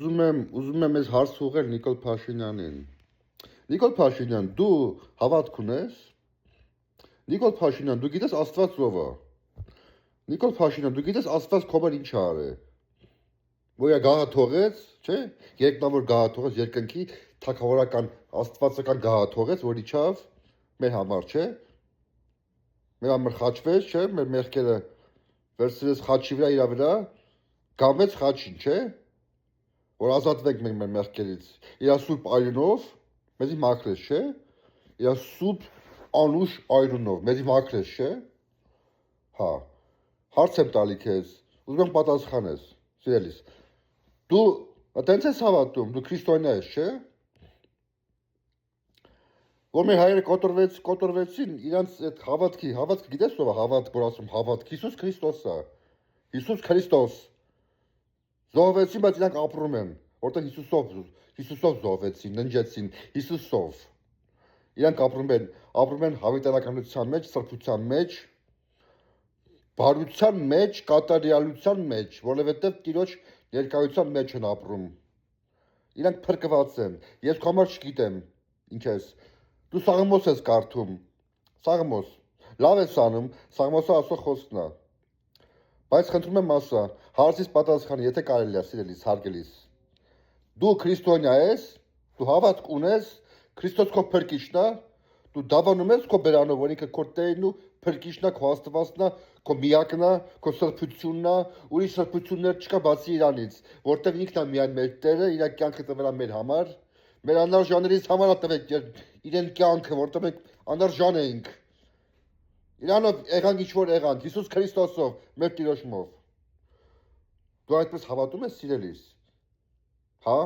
Ուզում եմ ես հարց ուղղել Նիկոլ Փաշինյանին։ Նիկոլ Փաշինյան, դու հավատք ունես։ Նիկոլ Փաշինյան, դու գիտես Աստված ով է։ Նիկոլ Փաշինյան, դու գիտես Աստված քոմեր ինչ է արել։ Որ գահաթողեց, չէ՞։ Երկնավոր գահաթողեց երկնքի թակավորական աստվածական գահաթողեց, որ իջավ մեր համար, չէ՞։ Մեր համար խաչվեց, չէ՞, մեր մեղքերը վերցրեց խաչի վրա իր վրա, գամեց խաչին, չէ՞։ Որ ազատվենք մենք մեր մեղքերից։ Իր սուրբ այրունով մեզի մաքրեց, չէ՞։ Իր սուրբ անուշ այրունով մեզի մաքրեց, չէ՞։ Հա։ Հարց եմ տալի քեզ, ուզում եմ պատասխանես, սիրելիս։ Դու այտենց ես հավատում, դու քրիստոնյա ես, չէ՞։ Որ մեր հայերը կոտորվեցին իրանց այդ հավատքը գիտես ով է հավատք, որ ասում հավատք, Հիսուս Քրիստոս է։ Հիսուս Քրիստոս։ Զոհվեցին, բայց իրանք ապրում են, որտեղ Հիսուսով զոհվեցին, ննջեցին, Հիսուսով։ Իրանք ապրում են հավիտենականության մեջ, սրբության մեջ, բարության մեջ, կատարյալության մեջ, որովհետև Տիրոջ ներկայության մեջ են ապրում։ Իրանք փրկված են։ Ես քո համար չգիտեմ, ինչ ես։ Դու Սաղմոս ես կարդում։ Սաղմոս։ Լավ ես անում, Սաղմոսը ասո խոսքն է։ Բայց խնդրում եմ ասա, հարցից պատասխանի, եթե կարելի է, սիրելիս, հարգելիս։ Դու քրիստոնյա ես, դու հավատք ունես, Քրիստոս քո փրկիչն է, դու դավանում ես քո բերանով, որ ինքը քո Տերն ու փրկիչն է, քո Աստվածն է, քո միակն է, քո սրբությունն է, ուրիշ սրբություններ չկա բացի իրանից, որտեղ ինքն է միայն մեր Տերը, իր կյանքը տվել է մեր համար, մեր անարժաններից համար է տվել իրեն կյանքը, որտեղ մենք անարժան ենք։ Իրանով եղանք ինչ-որ եղանք, Հիսուս Քրիստոսով, մեր Տիրոջմով։ Դու այդպես հավատում ես, սիրելիս։ Հա։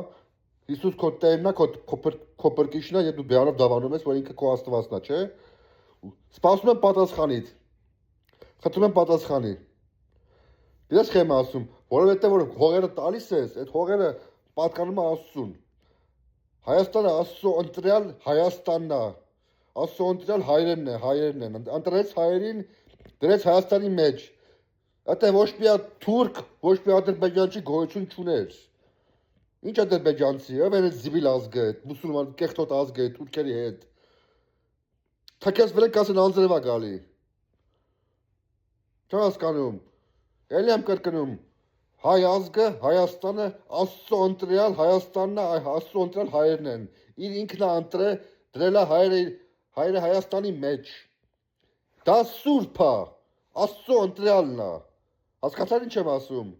Հիսուս քո Տերն է, քո փրկիչն է, եւ դու բերանով դավանում ես, որ ինքը քո Աստվածն է, չէ՞։ Սպասում եմ պատասխանից։ Խնդրում եմ պատասխանի։ Դες խեմ ասում, որովհետեւ որ հողերը տալիս ես, այդ հողերը պատկանում է Աստծուն։ Հայաստանը Աստծո ընտրյալ Հայաստանն է։ Աստծո ընտրյալ հայերն են։ Ընտրեց հայերին, դրեց Հայաստանի մեջ։ Այդտեղ ոչ մի թուրք, ոչ մի ադրբեջանցի գոյություն չուներ։ Ինչ ադրբեջանցի, ով է զիբիլ ազգը, մուսուլման կեղտոտ ազգը, թուրքերի հետ։ Թակես վրա կասեն անձրև է գալի։ Չեմ հասկանում։ Էլի եմ կրկնում։ Հայ ազգը, Հայաստանը, Աստծո ընտրյալ Հայաստանն է, Աստծո ընտրյալ հայերն են։ Ինքն է ընտրել, դրել է հայերը Հայաստանի մեջ։ Դա սուրբ է, Աստծո ընտրյալն է։ Հասկացա՞ր ինչ եմ ասում։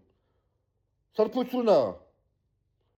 Սրբություն է։